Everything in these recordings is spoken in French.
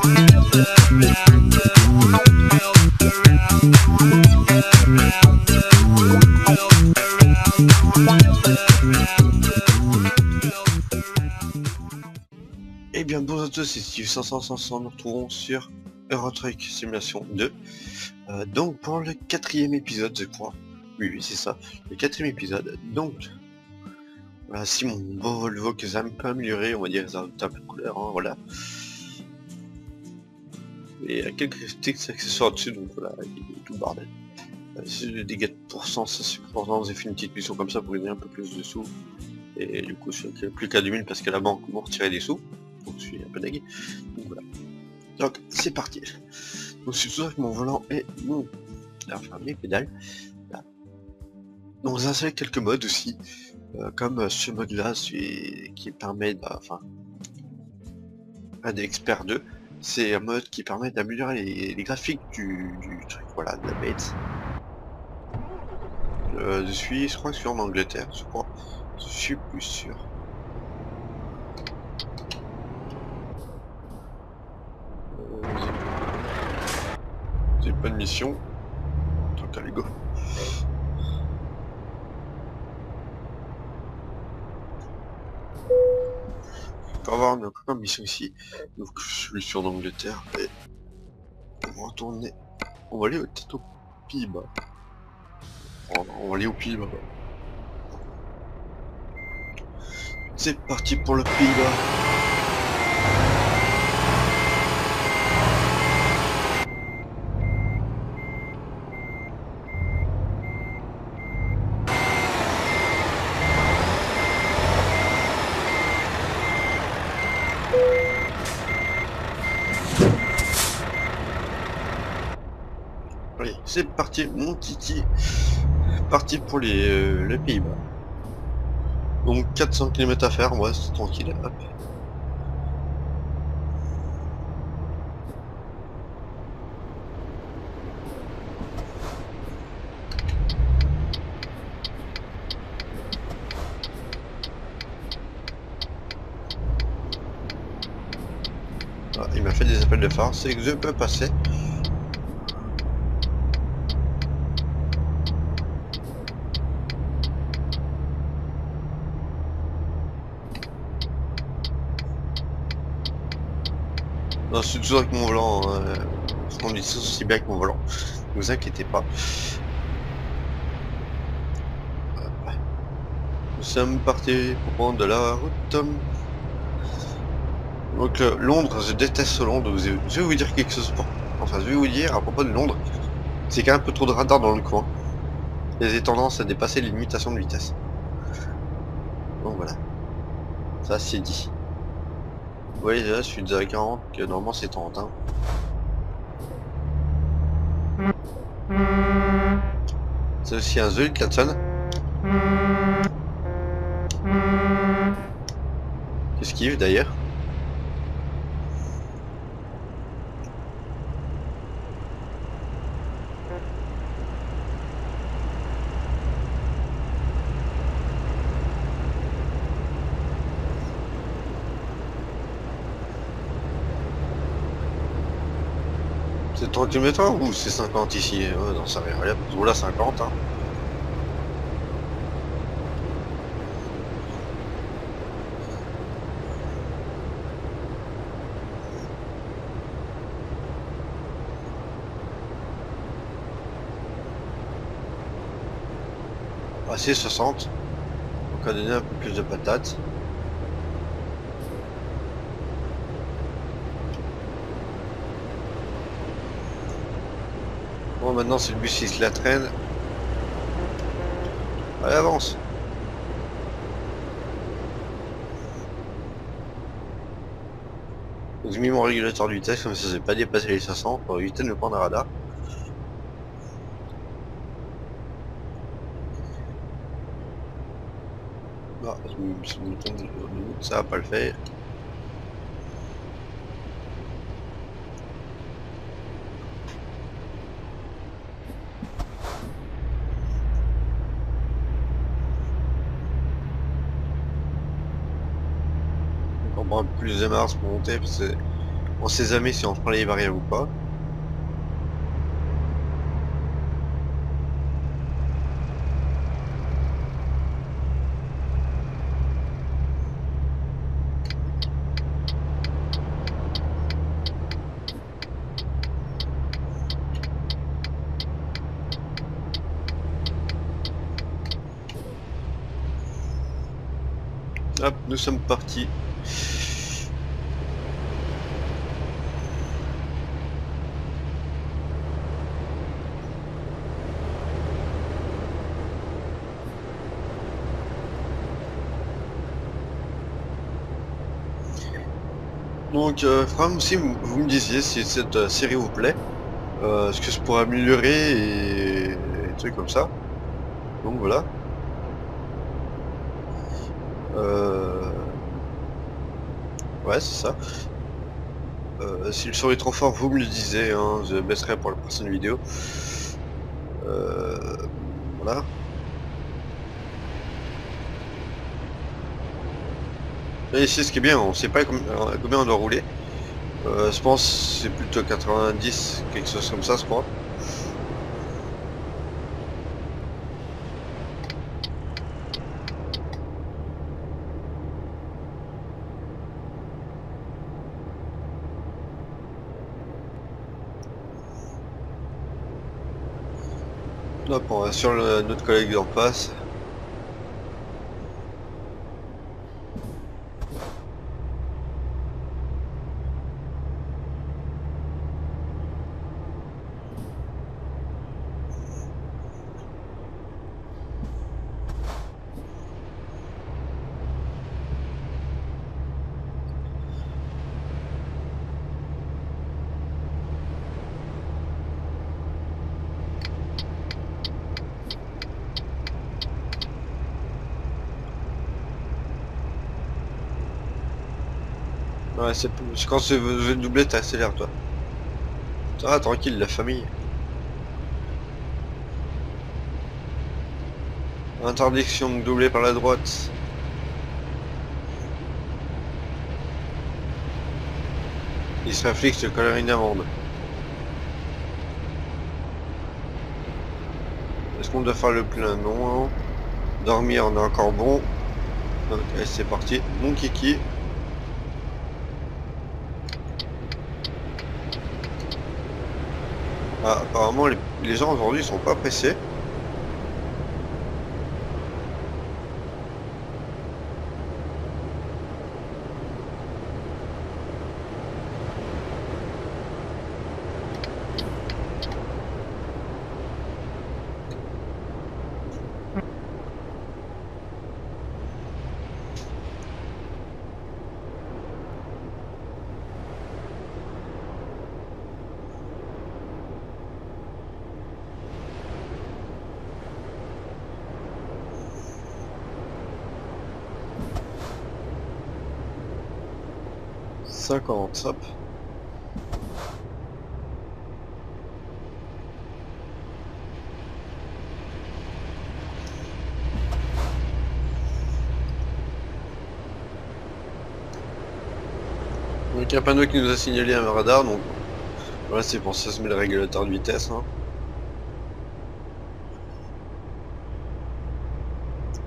Eh bien bonjour à tous, c'est Steve 500, nous retrouvons sur Euro Truck Simulation 2. Donc pour le 4e épisode je crois. Oui c'est ça, le 4e épisode. Donc voilà, si mon beau Volvo que ça un peu amélioré, on va dire ça a un peu de couleur, hein, voilà. Et il y a quelques petits accessoires dessus, donc voilà, il est tout bordel. Si le dégâts de pourcent, ça c'est important, j'ai fait une petite mission comme ça pour gagner un peu plus de sous. Et du coup je suis plus qu'à 2000 parce que la banque m'a retiré des sous. Donc je suis un peu dégué. Donc voilà. Donc c'est parti. Donc c'est tout ça que mon volant est bon. Enfin les pédales. Là. Donc j'ai installé quelques modes aussi. Comme ce mode là qui permet enfin un expert 2. C'est un mode qui permet d'améliorer les graphiques du truc, voilà, de la bête. Je crois que je suis en Angleterre, je crois. Je suis plus sûr. J'ai pas de mission. Tant qu'à go. On va avoir une mission ici. Donc je suis en Angleterre et on va retourner. On va aller peut-être aux Pays-Bas. On va aller aux Pays-Bas. C'est parti pour le Pays-Bas. Allez, c'est parti, mon Titi. Parti pour les Pays-Bas. Donc 400 km à faire, ouais, c'est tranquille. Hop. Ah, il m'a fait des appels de phare, c'est que je peux passer. Non, c'est toujours avec mon volant, je conduis aussi bien avec mon volant, ne vous inquiétez pas. Nous sommes partis pour prendre de la route. Donc Londres, je déteste Londres, je vais vous dire quelque chose. Enfin, je vais vous dire à propos de Londres, c'est qu'il y a un peu trop de radars dans le coin. Il y a des tendances à dépasser les limitations de vitesse. Donc voilà, ça c'est dit. Vous voyez là, je suis déjà à 40, que normalement c'est 30. Hein. C'est aussi un The Klaxon. Qu'est-ce qu'il veut d'ailleurs? C'est 30 km/h ou c'est 50 ici? Non, ça rien. Là 50. Hein. Ah, c'est 60. Donc on va donner un peu plus de patates. Bon, maintenant c'est le bus qui se la traîne. Allez, avance. J'ai mis mon régulateur de vitesse comme ça, c'est pas dépassé les 500 pour éviter de me prendre un radar. Ah, ça va pas le faire. On prend plus de marche pour monter parce que On sait jamais si on prend les variables ou pas. Hop, nous sommes partis. Donc, Fram, si vous me disiez si cette série vous plaît, ce que je pourrais améliorer et trucs comme ça. Donc voilà. Ouais, c'est ça. Si le son est trop fort, vous me le disiez, hein, je baisserai pour la prochaine vidéo. Voilà. Et ici, ce qui est bien, on sait pas combien on doit rouler. Je pense que c'est plutôt 90, quelque chose comme ça, je crois. Hop, on va sur notre collègue en face. Ouais, c'est quand tu veux doubler, t'accélères toi. Ah, tranquille, la famille. Interdiction de doubler par la droite. Il se réflexe de coller une amende. Est-ce qu'on doit faire le plein? Non. Dormir, on est encore bon. Ok, c'est parti. Mon kiki. Ah, apparemment, les gens aujourd'hui sont pas pressés. Hop. Donc il y a un panneau qui nous a signalé un radar, donc voilà, c'est pour ça se met le régulateur de vitesse. Hein.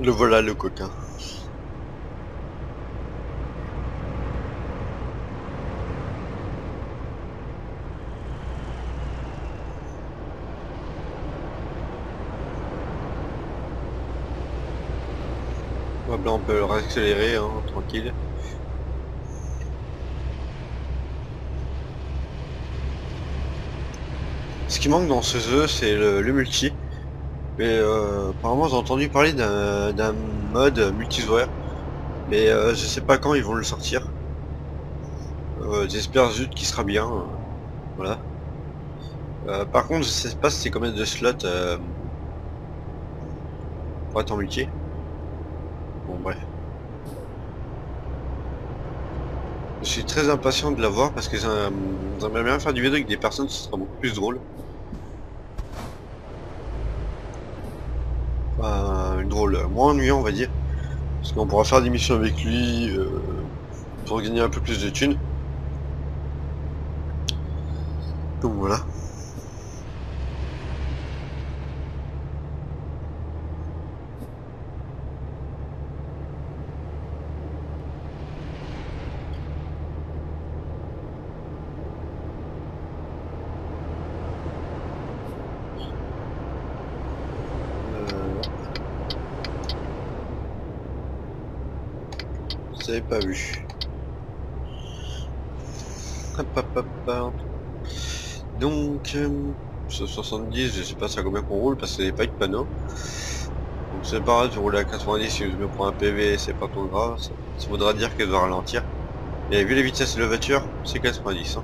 Le voilà, le coquin. Hop, là on peut le réaccélérer, hein, tranquille. Ce qui manque dans ce jeu, c'est le multi. Mais apparemment j'ai entendu parler d'un mode multijoueur. Mais je sais pas quand ils vont le sortir. J'espère juste qu'il sera bien. Voilà. Par contre, je sais pas si c'est combien de slots pour être en multi. Bon, bref. Je suis très impatient de la voir parce que j'aimerais bien faire du vidéo avec des personnes, ce sera beaucoup plus drôle. Enfin, drôle, moins ennuyant on va dire. Parce qu'on pourra faire des missions avec lui pour gagner un peu plus de thunes. Donc voilà. Vous avez pas vu. Hop, hop, hop, hop. Donc, ce 70, je sais pas à combien qu'on roule parce qu'il n'y a pas eu de panneau. Donc c'est pareil, je roule à 90, si je me prends un PV, c'est pas trop grave. Ça voudra dire qu'elle doit ralentir. Et vu les vitesses de la voiture, c'est 90. Hein.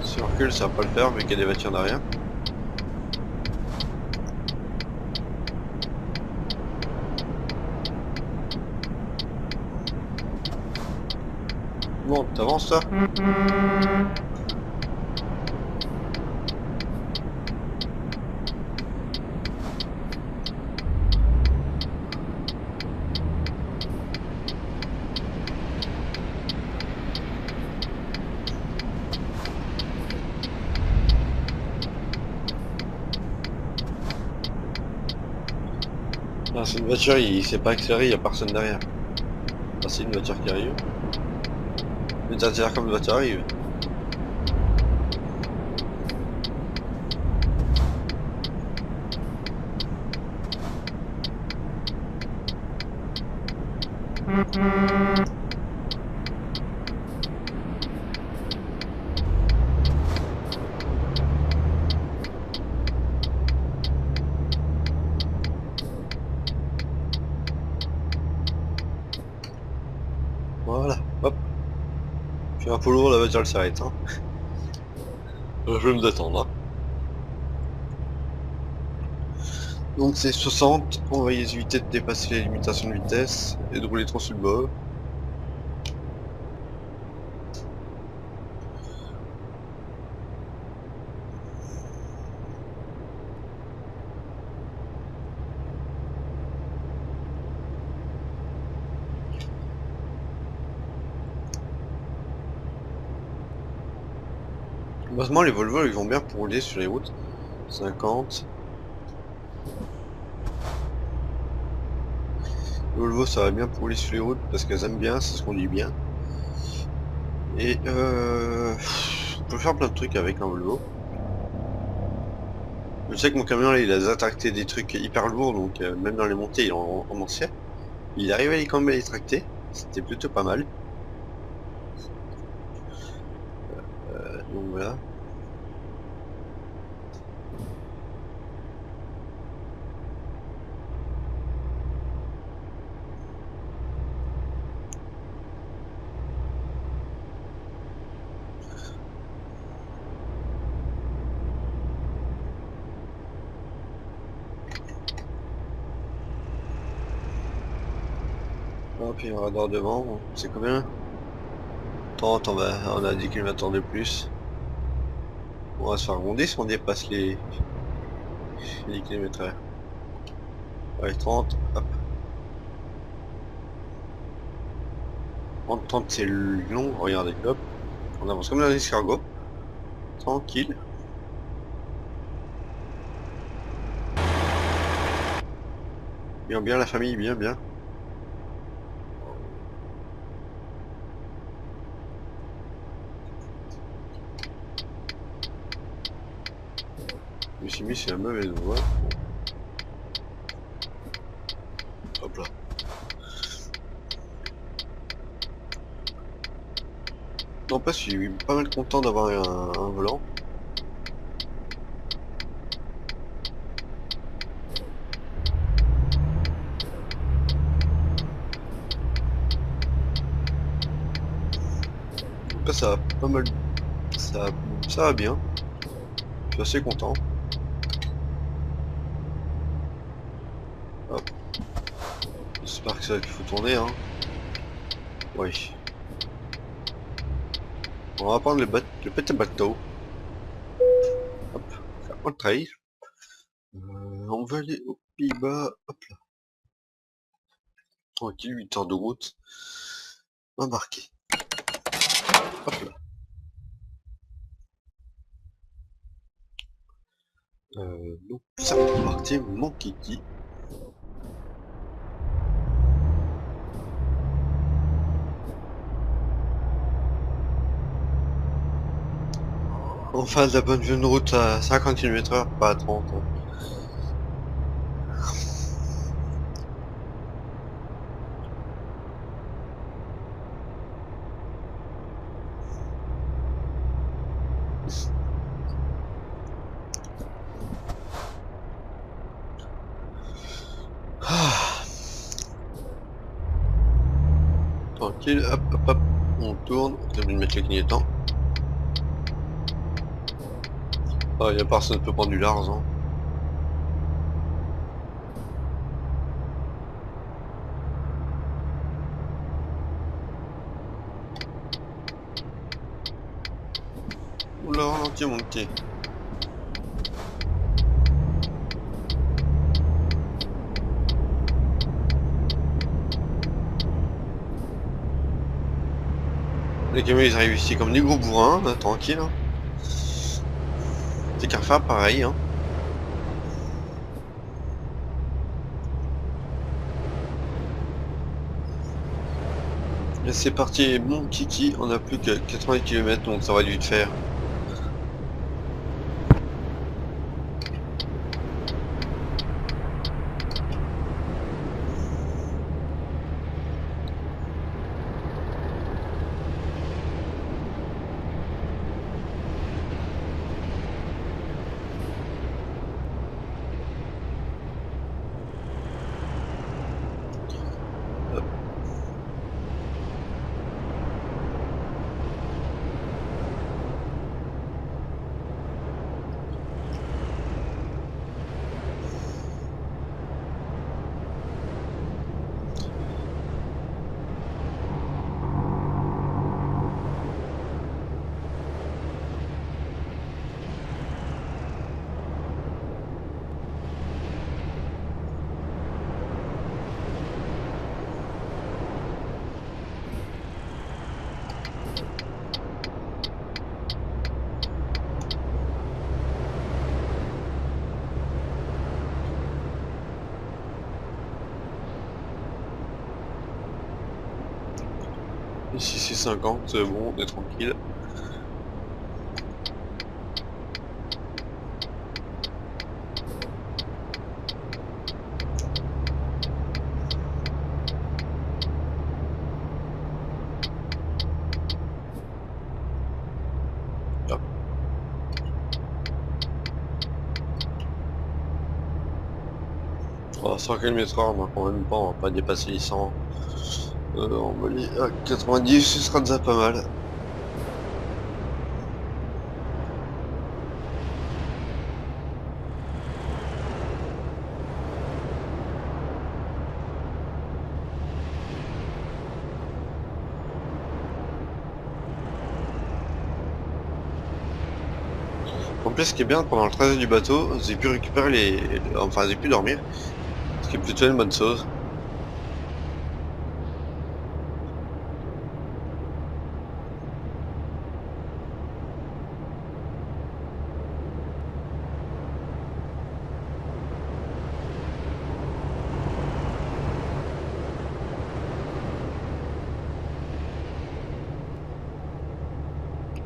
Si on recule, ça va pas le faire vu qu'il y a des voitures derrière. Bon, t'avances ça. Ah, c'est une voiture, il sait pas accélérer, il y a personne derrière. Ah, c'est une voiture qui arrive. Mais t'accélères comme une voiture arrive. Voilà, hop. Je suis un peu lourd, la voiture elle s'arrête. Hein. Je vais me détendre. Hein. Donc c'est 60, on va éviter de dépasser les limitations de vitesse et de rouler trop sur le bas. Heureusement les Volvo ils vont bien pour rouler sur les routes. 50. Les Volvo ça va bien pour rouler sur les routes parce qu'elles aiment bien, ça se conduit bien. Et on peut faire plein de trucs avec un Volvo. Je sais que mon camion là il a tracté des trucs hyper lourds donc même dans les montées il est en ancien. Il arrive quand même à les tracter, c'était plutôt pas mal. Donc voilà. Hop, il y a un radar devant, c'est combien? 30, on a 10 km de plus. On va se faire gronder si on dépasse les 10 km/h. Ouais, 30, hop. 30, c'est long, regardez, hop. On avance comme dans les escargots. Tranquille. Bien, bien la famille, bien, bien. Je me suis mis sur la mauvaise voie. Hop là. Non, pas, je suis pas mal content d'avoir un volant. Après, ça va pas mal. Ça va bien. Je suis assez content. Hop. J'espère que ça qu'il faut tourner, hein. Oui. On va prendre le petit bateau. Hop, on trail. On va aller aux Pays-Bas. Hop là. Tranquille, 8 heures de route. Embarqué. Hop là. Donc ça va partir mon kiki. Enfin de la bonne vue de route à 50 km/h, pas à 30. Hein. Ah. Tranquille, hop hop hop, on tourne, on termine de mettre le clignotant. Ah, il y a personne ne peut prendre du large. Hein. Oula, ralentis mon petit. Les camions ils arrivent ici comme des gros bourrins, là, tranquille. Hein. C'est Carrefour pareil. Hein. Et c'est parti, mon kiki, on a plus que 80 km donc ça va vite faire. Ici c'est 50, bon, on est tranquille. Hop. Oh, 100 km/h, donc en même pas, on va pas dépasser les 100. On va aller à 90, ce sera déjà pas mal. En plus, ce qui est bien, pendant le trajet du bateau, j'ai pu récupérer enfin, j'ai pu dormir. Ce qui est plutôt une bonne chose.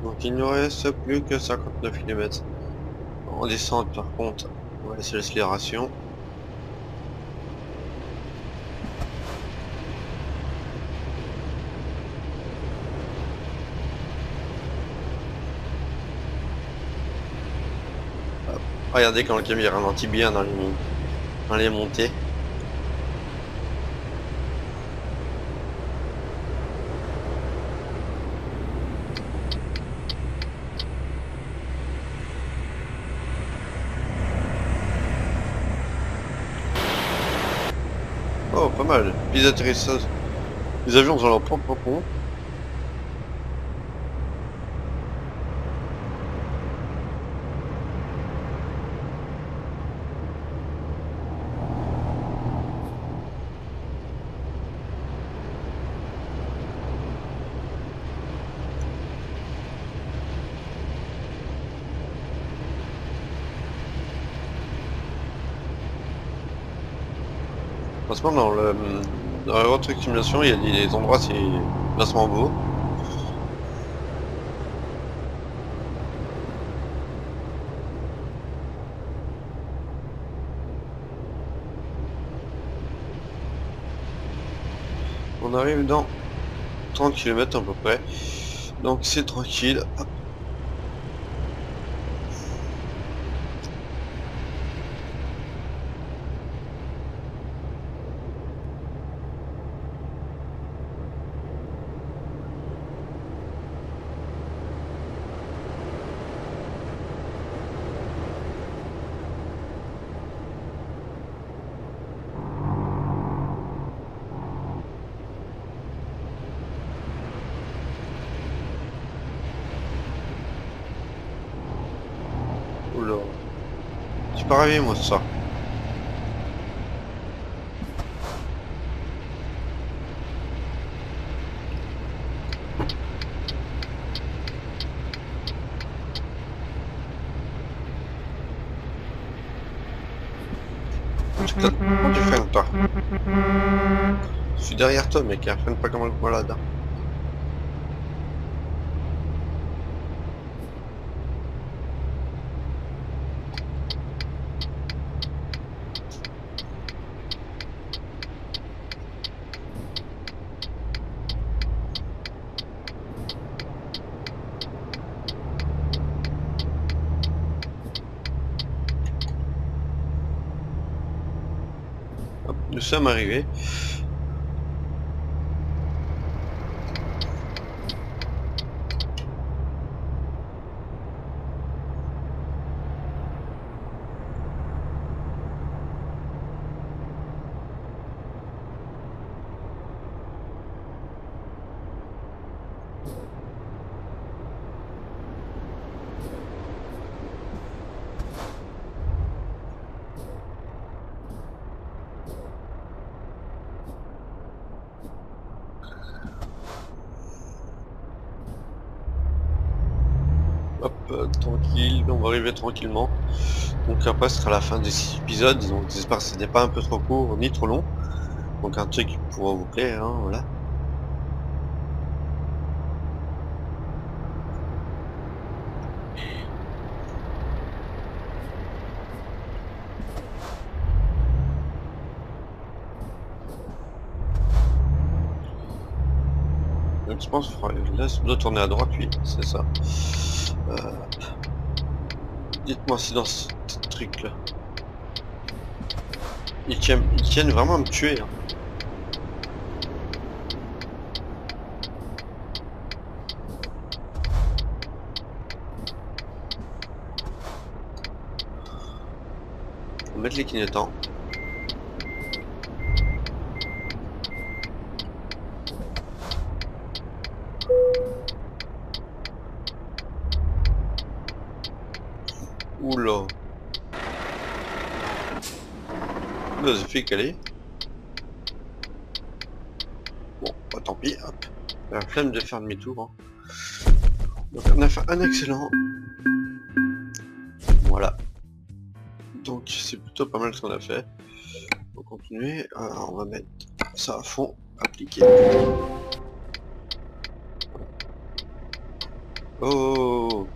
Donc il ne nous reste plus que 59 km. En descente par contre, on va laisser l'accélération. Regardez quand le camion ralentit bien dans les montées. Oh, pas mal. Les atterrissages. Les avions ont leur propre pont. Franchement, dans la autre simulation, il y a des endroits, c'est vachement beau. On arrive dans 30 km à peu près. Donc c'est tranquille. Hop. Oula. Je suis pas rêvé moi ça. Comment tu freines toi? Je suis derrière toi mec, hein, freine pas comme un malade. Hein. Hop, nous sommes arrivés. Hop, tranquille, on va arriver tranquillement. Donc après ce sera la fin de cet épisode, donc j'espère que ce n'est pas un peu trop court ni trop long. Donc un truc qui pourra vous plaire, hein, voilà. Donc je pense que là ça doit tourner à droite, oui, c'est ça. Dites-moi si dans ce truc là. Ils tiennent vraiment à me tuer. Hein. On va mettre les clignotants. Oula. Oula, j'ai fait caler. Bon, bah, tant pis, hop. La flemme de faire demi-tour. Hein. Donc on a fait un excellent. Voilà. Donc c'est plutôt pas mal ce qu'on a fait. On va continuer. On va mettre ça à fond. Appliquer. Oh.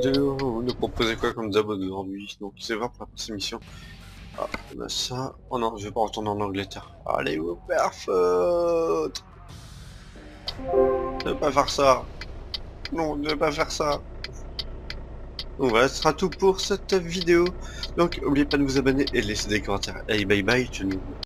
Vous nous proposez quoi comme job aujourd'hui? Donc c'est vrai pour la prochaine mission. Ah, on a ça. Oh non, je vais pas retourner en Angleterre. Allez, vous faire faute. Ne pas faire ça. Non, ne pas faire ça. Donc voilà, ce sera tout pour cette vidéo. Donc n'oubliez pas de vous abonner et de laisser des commentaires. Allez, bye bye,